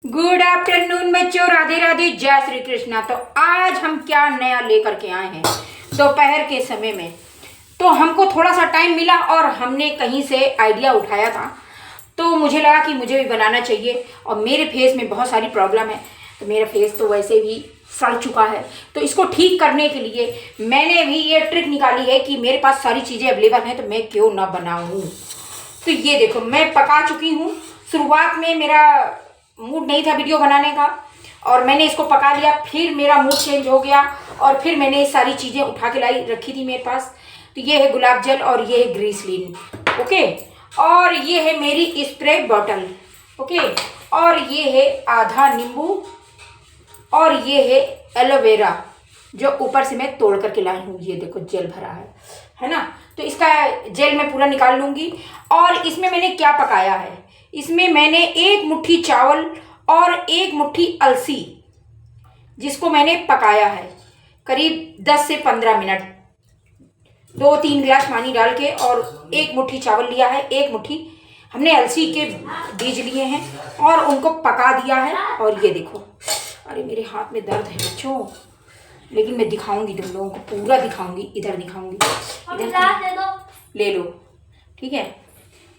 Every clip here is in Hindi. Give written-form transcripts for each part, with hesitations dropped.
गुड आफ्टरनून बच्चों, राधे राधे, जय श्री कृष्णा। तो आज हम क्या नया लेकर के आए हैं दोपहर के समय में। तो हमको थोड़ा सा टाइम मिला और हमने कहीं से आइडिया उठाया था, तो मुझे लगा कि मुझे भी बनाना चाहिए। और मेरे फेस में बहुत सारी प्रॉब्लम है, तो मेरा फेस तो वैसे भी सड़ चुका है, तो इसको ठीक करने के लिए मैंने भी ये ट्रिक निकाली है कि मेरे पास सारी चीज़ें अवेलेबल हैं, तो मैं क्यों ना बनाऊँ। तो ये देखो, मैं पका चुकी हूँ। शुरुआत में मेरा मूड नहीं था वीडियो बनाने का, और मैंने इसको पका लिया, फिर मेरा मूड चेंज हो गया और फिर मैंने सारी चीज़ें उठा के लाई रखी थी मेरे पास। तो ये है गुलाब जल और ये है ग्रीसलिन, ओके। और ये है मेरी स्प्रे बॉटल, ओके। और ये है आधा नींबू और ये है एलोवेरा, जो ऊपर से मैं तोड़ करके लाई हूँ। ये देखो जेल भरा है ना। तो इसका जेल मैं पूरा निकाल लूँगी। और इसमें मैंने क्या पकाया है, इसमें मैंने एक मुट्ठी चावल और एक मुट्ठी अलसी, जिसको मैंने पकाया है करीब 10 से 15 मिनट, 2-3 गिलास पानी डाल के। और एक मुट्ठी चावल लिया है, एक मुट्ठी हमने अलसी के बीज लिए हैं और उनको पका दिया है। और ये देखो, अरे मेरे हाथ में दर्द है बच्चों, लेकिन मैं दिखाऊंगी तुम लोगों को, पूरा दिखाऊंगी। इधर दिखाऊंगी, इधर ले लो, ठीक है।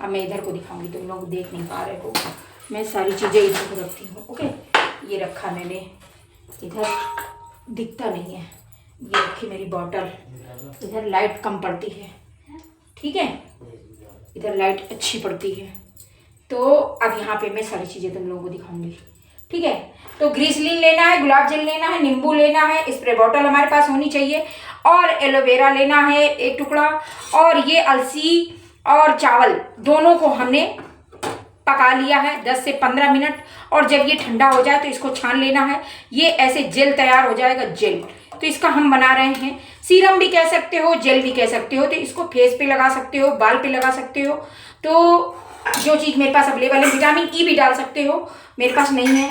अब मैं इधर को दिखाऊंगी, तुम लोग देख नहीं पा रहे हो। मैं सारी चीज़ें इधर को रखती हूँ, ओके। ये रखा मैंने इधर, दिखता नहीं है। ये रखी मेरी बॉटल, इधर लाइट कम पड़ती है, ठीक है, इधर लाइट अच्छी पड़ती है। तो अब यहाँ पे मैं सारी चीज़ें तुम लोगों को दिखाऊंगी, ठीक है। तो ग्रीसलिन लेना है, गुलाब जल लेना है, नींबू लेना है, स्प्रे बॉटल हमारे पास होनी चाहिए, और एलोवेरा लेना है एक टुकड़ा, और ये अलसी और चावल दोनों को हमने पका लिया है 10 से 15 मिनट। और जब ये ठंडा हो जाए तो इसको छान लेना है। ये ऐसे जेल तैयार हो जाएगा, जेल। तो इसका हम बना रहे हैं, सीरम भी कह सकते हो, जेल भी कह सकते हो। तो इसको फेस पे लगा सकते हो, बाल पे लगा सकते हो। तो जो चीज़ मेरे पास अवेलेबल है, विटामिन ई भी डाल सकते हो, मेरे पास नहीं है,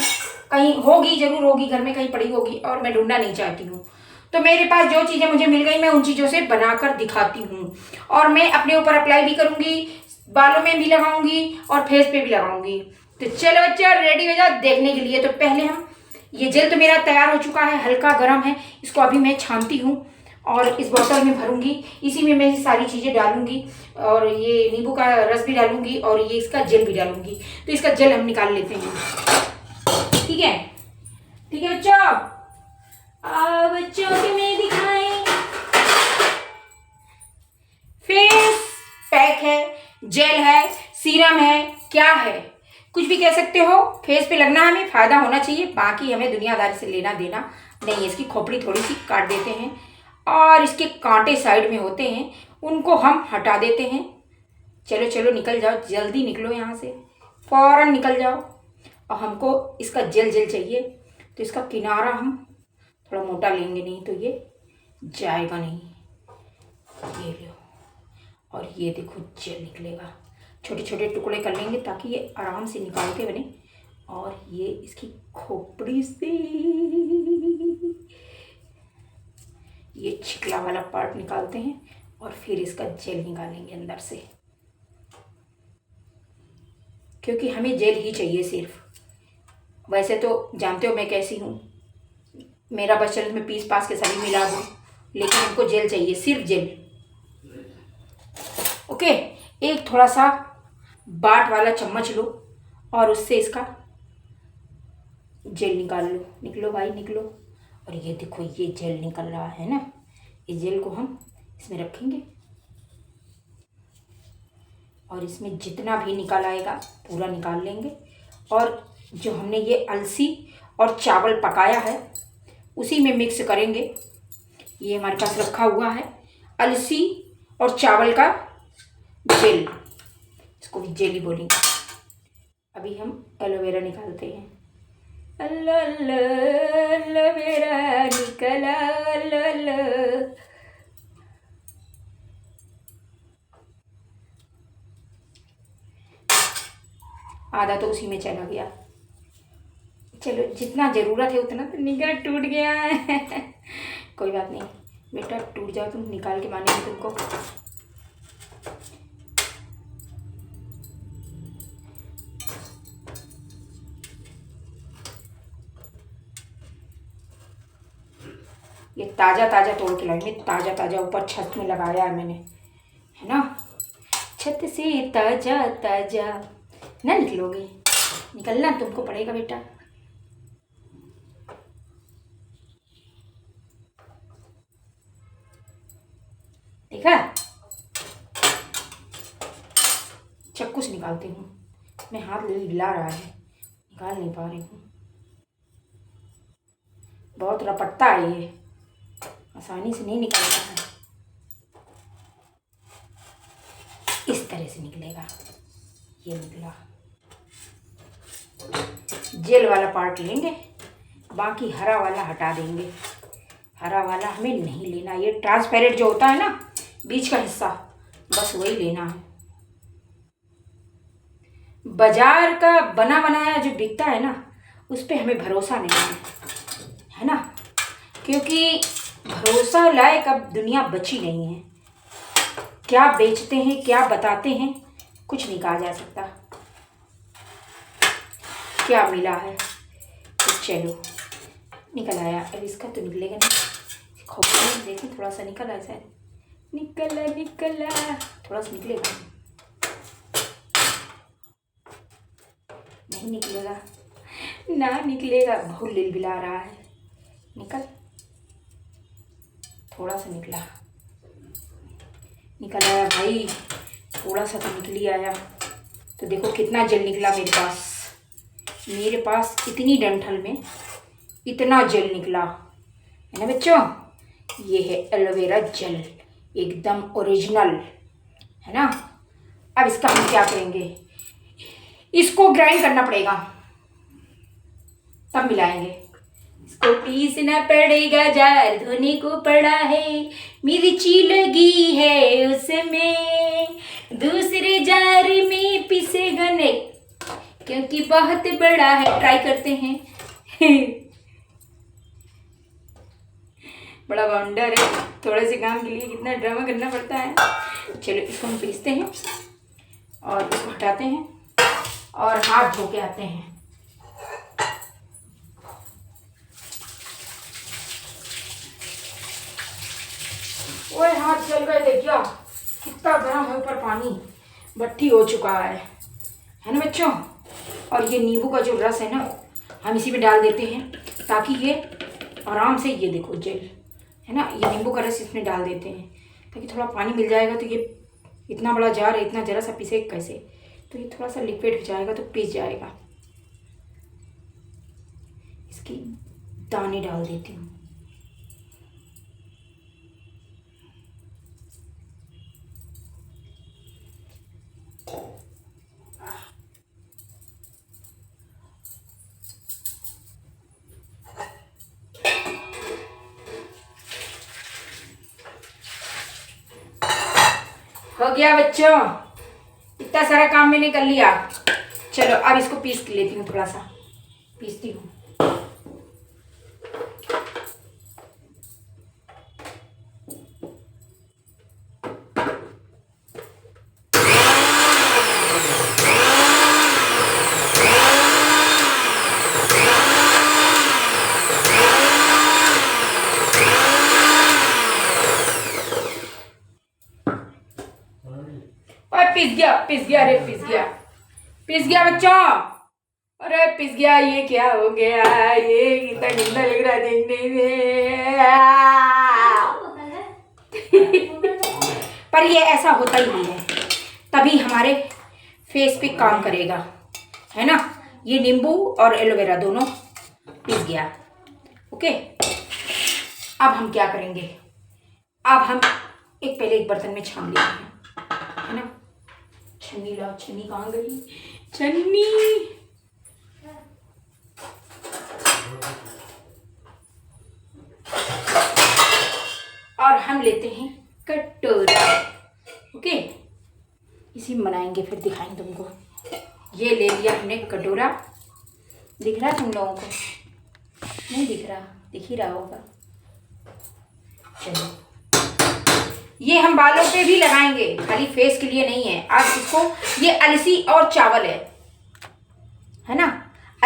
कहीं होगी, जरूर होगी, घर में कहीं पड़ी होगी, और मैं ढूंढना नहीं चाहती हूँ। तो मेरे पास जो चीज़ें मुझे मिल गई, मैं उन चीज़ों से बनाकर दिखाती हूँ। और मैं अपने ऊपर अप्लाई भी करूँगी, बालों में भी लगाऊंगी और फेस पे भी लगाऊंगी। तो चलो बच्चा, रेडी हो जाओ देखने के लिए। तो पहले हम, ये जेल तो मेरा तैयार हो चुका है, हल्का गर्म है, इसको अभी मैं छानती हूँ और इस बोतल में भरूंगी। इसी में मैं सारी चीज़ें डालूंगी, और ये नींबू का रस भी डालूंगी, और ये इसका जेल भी डालूंगी। तो इसका जेल हम निकाल लेते हैं, ठीक है, ठीक है बच्चों। बच्चों के मैं दिखाएं, फेस पैक है, जेल है, सीरम है, क्या है, कुछ भी कह सकते हो। फेस पे लगना हमें फायदा होना चाहिए, बाकी हमें दुनियादारी से लेना देना नहीं है। इसकी खोपड़ी थोड़ी सी काट देते हैं, और इसके कांटे साइड में होते हैं, उनको हम हटा देते हैं। चलो चलो निकल जाओ, जल्दी निकलो यहाँ से, फौरन निकल जाओ। और हमको इसका जेल जेल चाहिए, तो इसका किनारा हम थोड़ा मोटा लेंगे, नहीं तो ये जाएगा नहीं। ये लो, और ये देखो जेल निकलेगा। छोटे छोटे टुकड़े कर लेंगे ताकि ये आराम से निकाल के बने। और ये इसकी खोपड़ी से ये छिकला वाला पार्ट निकालते हैं, और फिर इसका जेल निकालेंगे अंदर से, क्योंकि हमें जेल ही चाहिए सिर्फ। वैसे तो जानते हो मैं कैसी हूँ, मेरा बस चल में पीस पास के सभी मिला दूँ, लेकिन हमको जेल चाहिए, सिर्फ जेल, ओके। एक थोड़ा सा बाट वाला चम्मच लो और उससे इसका जेल निकाल लो। निकलो भाई निकलो। और ये देखो, ये जेल निकल रहा है ना, इस जेल को हम इसमें रखेंगे, और इसमें जितना भी निकल आएगा पूरा निकाल लेंगे। और जो हमने ये अलसी और चावल पकाया है उसी में मिक्स करेंगे। ये हमारे पास रखा हुआ है अलसी और चावल का जेल, इसको भी जेल ही बोलेंगे। अभी हम एलोवेरा निकालते हैं। एलोवेरा निकला, आधा तो उसी में चला गया। चलो, जितना ज़रूरत है उतना तो निकल, टूट गया है कोई बात नहीं बेटा, टूट जाओ तुम, निकाल के मानेंगे तुमको। ये ताज़ा ताज़ा तोड़ के लाई, मैं ताज़ा ताज़ा ऊपर छत में लगाया है मैंने, है ना। छत से ताज़ा ताज़ा ना निकलोगे, निकलना तुमको पड़ेगा बेटा। देखा, चक्कू से निकालती हूँ मैं, हाथ हिला रहा है, निकाल नहीं पा रही हूँ, बहुत रपटता है ये, आसानी से नहीं निकलता है। इस तरह से निकलेगा, ये निकला। जेल वाला पार्ट लेंगे, बाकी हरा वाला हटा देंगे। हरा वाला हमें नहीं लेना, ये ट्रांसपेरेंट जो होता है ना बीच का हिस्सा, बस वही लेना है। बाजार का बना बनाया जो बिकता है ना, उस पर हमें भरोसा नहीं है ना, क्योंकि भरोसा लायक अब दुनिया बची नहीं है। क्या बेचते हैं, क्या बताते हैं, कुछ नहीं कहा जा सकता क्या मिला है। तो चलो निकल आया, अब इसका तो निकलेगा नहीं, खोपड़ी देखिए थोड़ा सा निकल आया, शायद निकला, थोड़ा सा निकलेगा, नहीं निकलेगा ना, निकलेगा, बहुत लिलबिला रहा है। निकल, थोड़ा सा निकल आया भाई, थोड़ा सा तो निकल ही आया। तो देखो कितना जेल निकला मेरे पास इतनी डंठल में इतना जेल निकला है ना बच्चों। ये है एलोवेरा जेल, एकदम ओरिजिनल, है ना। अब इसका हम क्या करेंगे, इसको ग्राइंड करना पड़ेगा, तब मिलाएंगे। इसको पीसना पड़ेगा, जार धोने को पड़ा है, मिर्ची लगी है उसमें, दूसरे जार में पीसेगा नहीं क्योंकि बहुत बड़ा है। ट्राई करते हैं बड़ा बाउंडर है, थोड़े से काम के लिए कितना ड्रामा करना पड़ता है। चलो इसको हम पीसते हैं और इसको हटाते हैं और हाथ धो के आते हैं। ओए हाथ जल गए, देखिए कितना गर्म है, ऊपर पानी भट्टी हो चुका है ना बच्चों। और ये नींबू का जो रस है ना, हम इसी में डाल देते हैं ताकि ये आराम से, ये देखो जेल है ना, ये नींबू का रस इसमें डाल देते हैं ताकि थोड़ा पानी मिल जाएगा। तो ये इतना बड़ा जार है, इतना जरा सा पीसे कैसे, तो ये थोड़ा सा लिक्विड हो जाएगा तो पीस जाएगा। इसकी दाने डाल देती हूँ। हो गया बच्चों, इतना सारा काम मैंने कर लिया। चलो अब इसको पीस लेती हूँ, थोड़ा सा पीसती हूँ। पिस गया, अरे पिस गया बच्चों, अरे पिस गया। ये क्या हो गया, ये कितना गंदा लग रहा है देखने में पर ये ऐसा होता ही नहीं है, तभी हमारे फेस पे काम करेगा, है ना। ये नींबू और एलोवेरा दोनों पिस गया। ओके, अब हम क्या करेंगे, अब हम पहले एक बर्तन में छान लेते हैं, है ना। छन्नी लाओ, छन्नी कहाँ गई, छन्नी। और हम लेते हैं कटोरा। ओके, इसी में बनाएंगे, फिर दिखाएंगे तुमको। ये ले लिया हमने कटोरा, दिख रहा है तुम लोगों को, नहीं दिख रहा, दिख ही रहा होगा। चलो ये हम बालों पे भी लगाएंगे, खाली फेस के लिए नहीं है। आज इसको, ये अलसी और चावल है ना,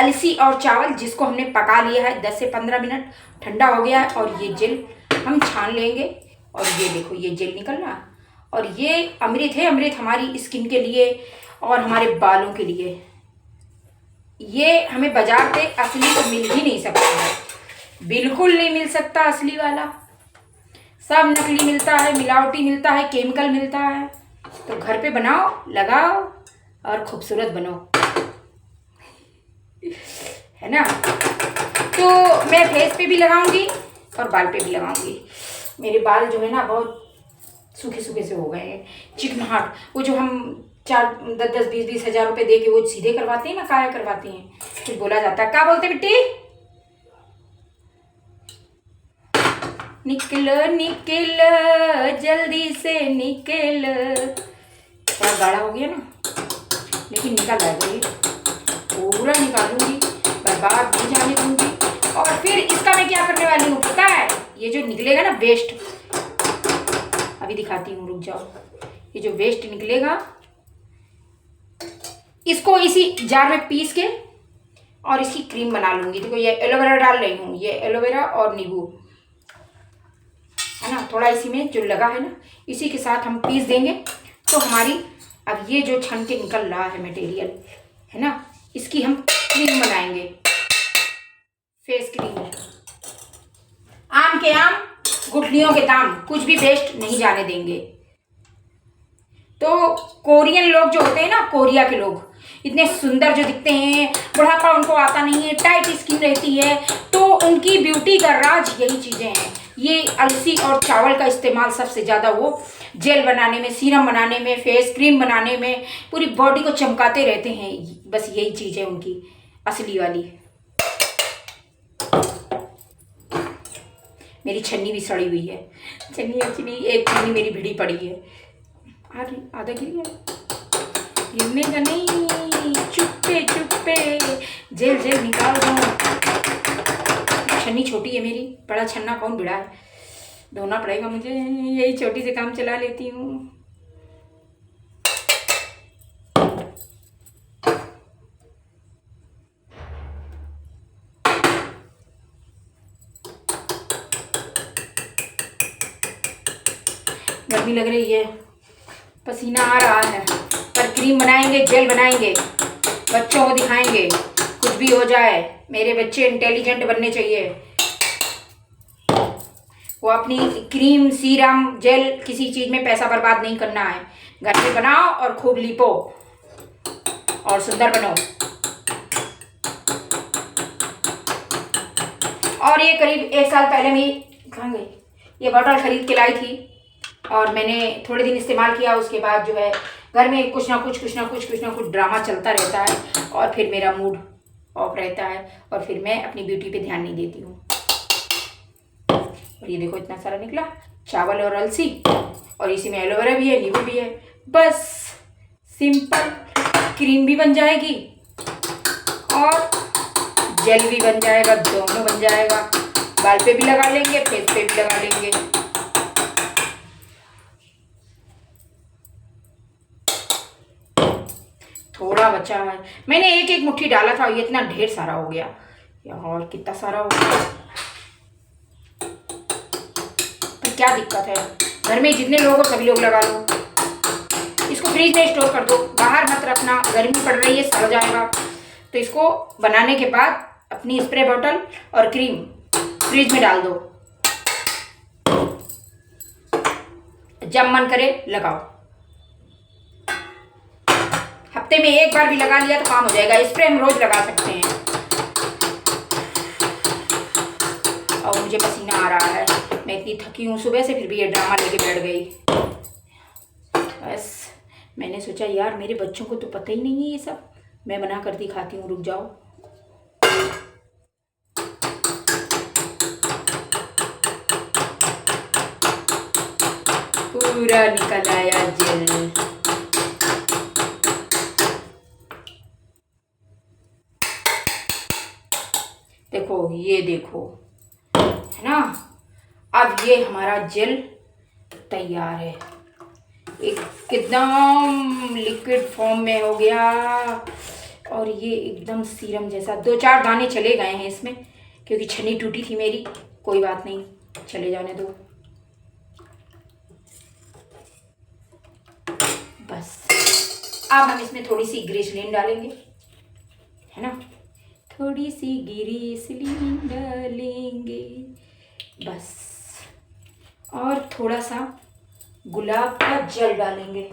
अलसी और चावल जिसको हमने पका लिया है 10 से 15 मिनट, ठंडा हो गया है। और ये जेल हम छान लेंगे। और ये देखो ये जेल निकल रहा, और ये अमृत है, अमृत हमारी स्किन के लिए और हमारे बालों के लिए। ये हमें बाजार पे असली तो मिल ही नहीं सकता है, बिल्कुल नहीं मिल सकता असली वाला, सब नकली मिलता है, मिलावटी मिलता है, केमिकल मिलता है। तो घर पे बनाओ, लगाओ और खूबसूरत बनो, है ना। तो मैं फेस पे भी लगाऊंगी और बाल पे भी लगाऊंगी। मेरे बाल जो है ना बहुत सूखे सूखे से हो गए हैं, चिकनाहट। वो जो हम 4-10-20 हज़ार रुपये दे के वो सीधे करवाते हैं ना, काया करवाते हैं, फिर बोला जाता है, क्या बोलते बेटी, निकलो निकलो जल्दी से निकलो। थोड़ा गाढ़ा हो गया ना, लेकिन निकल आएगा ये, पूरा निकालूंगी, बर्बाद नहीं जाने दूंगी। और फिर इसका मैं क्या करने वाली हूँ पता है, ये जो निकलेगा ना वेस्ट, अभी दिखाती हूँ, रुक जाओ। ये जो वेस्ट निकलेगा इसको इसी जार में पीस के और इसकी क्रीम बना लूंगी। देखो ये एलोवेरा डाल रही हूँ, ये एलोवेरा और नींबू है ना, थोड़ा इसी में जो लगा है ना इसी के साथ हम पीस देंगे। तो हमारी अब ये जो छन के निकल रहा है मटेरियल है ना, इसकी हम क्रीम बनाएंगे, फेस क्रीम। आम के आम, गुठलियों के दाम, कुछ भी वेस्ट नहीं जाने देंगे। तो कोरियन लोग जो होते हैं ना, कोरिया के लोग इतने सुंदर जो दिखते हैं, बुढ़ापा उनको आता नहीं है, टाइट स्किन रहती है, तो उनकी ब्यूटी का राज यही चीज़ें हैं। ये अलसी और चावल का इस्तेमाल सबसे ज़्यादा वो जेल बनाने में, सीरम बनाने में, फेस क्रीम बनाने में, पूरी बॉडी को चमकाते रहते हैं। बस यही चीज़ है उनकी असली वाली। मेरी छन्नी भी सड़ी हुई है, छन्नी एक्चुअली एक छन्नी मेरी भिड़ी पड़ी है, आधा गिर गया, गिरने का नहीं, चुप्पे चुप्पे जेल जेल निकाल दो। छन्नी छोटी है मेरी, बड़ा छन्ना कौन भिड़ा है, धोना पड़ेगा मुझे, यही छोटी से काम चला लेती हूँ। गर्मी लग रही है, पसीना आ रहा है, पर क्रीम बनाएंगे, जेल बनाएंगे, बच्चों को दिखाएंगे, कुछ भी हो जाए मेरे बच्चे इंटेलिजेंट बनने चाहिए। वो अपनी क्रीम, सीरम, जेल, किसी चीज़ में पैसा बर्बाद नहीं करना है। घर में बनाओ और खूब लिपो और सुंदर बनो। और ये करीब 1 साल पहले मैं कहाँ गई, ये बॉटल खरीद के लाई थी और मैंने थोड़े दिन इस्तेमाल किया। उसके बाद जो है घर में कुछ ना कुछ ड्रामा चलता रहता है और फिर मेरा मूड ऑफ रहता है और फिर मैं अपनी ब्यूटी पे ध्यान नहीं देती हूँ। और ये देखो इतना सारा निकला, चावल और अलसी, और इसी में एलोवेरा भी है, नींबू भी है। बस सिंपल क्रीम भी बन जाएगी और जेल भी बन जाएगा, दोनों बन जाएगा। बाल पे भी लगा लेंगे, फेस पे भी लगा लेंगे। थोड़ा बचा है, मैंने एक मुट्ठी डाला था, ये इतना ढेर सारा हो गया यार, कितना सारा हो गया। पर क्या दिक्कत है, घर में जितने लोग हो सभी लोग लगा लो। इसको फ्रिज में स्टोर कर दो, बाहर मत रखना, गर्मी पड़ रही है, सड़ जाएगा। तो इसको बनाने के बाद अपनी स्प्रे बोतल और क्रीम फ्रिज में डाल दो, जब मन करे लगाओ। हफ्ते में 1 बार भी लगा लिया तो काम हो जाएगा। स्प्रे हम रोज लगा सकते हैं। और मुझे पसीना आ रहा है, मैं इतनी थकी हूँ सुबह से, फिर भी ये ड्रामा लेके बैठ गई। बस मैंने सोचा यार मेरे बच्चों को तो पता ही नहीं है ये सब, मैं बना कर दिखाती हूँ, रुक जाओ। पूरा निकल आया जेल। देखो ये देखो, है ना। अब ये हमारा जेल तैयार है, एकदम लिक्विड फॉर्म में हो गया। और ये एकदम सीरम जैसा। 2-4 दाने चले गए हैं इसमें क्योंकि छन्नी टूटी थी मेरी। कोई बात नहीं, चले जाने दो। बस अब हम इसमें थोड़ी सी ग्लिसरीन डालेंगे, है ना, थोड़ी सी ग्लिसरीन डालेंगे बस। और थोड़ा सा गुलाब का जल डालेंगे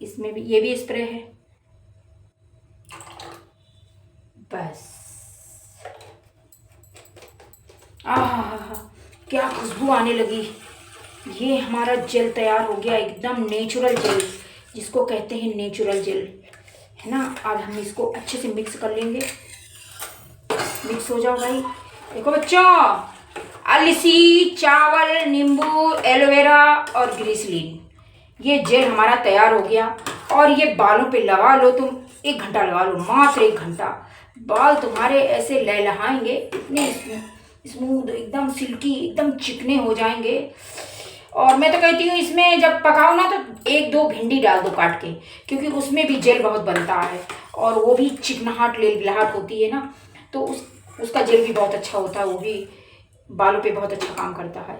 इसमें भी, ये भी स्प्रे है। बस आहा, क्या खुशबू आने लगी। ये हमारा जेल तैयार हो गया, एकदम नेचुरल जेल, जिसको कहते हैं नेचुरल जेल, है ना। अब हम इसको अच्छे से मिक्स कर लेंगे। मिक्स हो जाओ भाई। देखो बच्चों, अलसी, चावल, नींबू, एलोवेरा और ग्लिसरीन, ये जेल हमारा तैयार हो गया। और ये बालों पे लगा लो तुम, 1 घंटा लगा लो, मात्र 1 घंटा। बाल तुम्हारे ऐसे लहलहाएंगे, इतने स्मूथ, एकदम सिल्की, एकदम चिकने हो जाएंगे। और मैं तो कहती हूँ इसमें जब पकाओ ना तो 1-2 भिंडी डाल दो काट के, क्योंकि उसमें भी जेल बहुत बनता है और वो भी चिकनाहट लेलगिलाहट होती है ना, तो उसका जेल भी बहुत अच्छा होता है। वो भी बालों पे बहुत अच्छा काम करता है,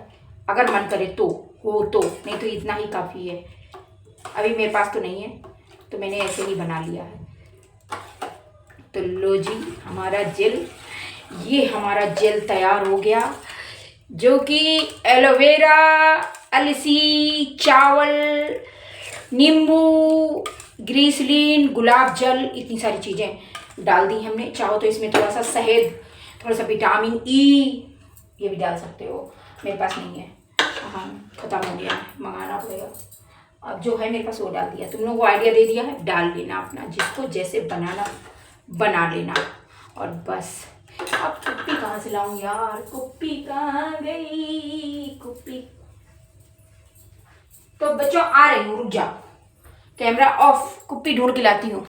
अगर मन करे तो हो तो, नहीं तो इतना ही काफ़ी है। अभी मेरे पास तो नहीं है तो मैंने ऐसे ही बना लिया है। तो लो जी, हमारा जेल, ये हमारा जेल तैयार हो गया, जो कि एलोवेरा, अलसी, चावल, नींबू, ग्लिसरीन, गुलाब जल, इतनी सारी चीज़ें डाल दी हमने। चाहो तो इसमें थोड़ा सा शहद, थोड़ा सा विटामिन ई, ये भी डाल सकते हो। मेरे पास नहीं है, हाँ ख़त्म हो गया, मंगाना पड़ेगा। अब जो है मेरे पास वो डाल दिया। तुम लोगों को आइडिया दे दिया है, डाल लेना अपना, जिसको जैसे बनाना बना लेना। और बस अब कुप्पी कहाँ से लाऊं यार, कुप्पी कहाँ गई कुप्पी। तो बच्चों आ रही हूँ, रुक जाओ, कैमरा ऑफ, कुप्पी ढूंढ के लाती हूँ।